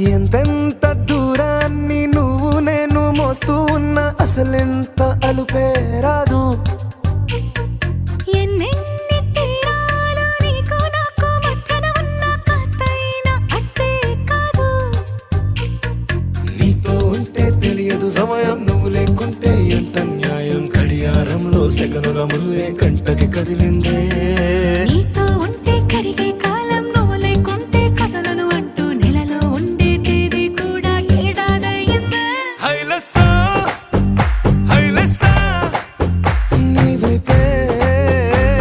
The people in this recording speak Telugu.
ఎంతెంత దూరాన్ని నువ్వు నేను మోస్తూ ఉన్నా అసలెంత అలుపే రాదు. ఎన్నెన్ని తీరాలు నీకు నాకు మధ్యన ఉన్న కాస్తైనా అట్టే కాదు. నీతో ఉంటే తెలియదు సమయం, నువ్వు లేకుంటే ఎంత న్యాయం. గడియారంలో సెకనుల ముల్లే గంటకి కదిలిందే.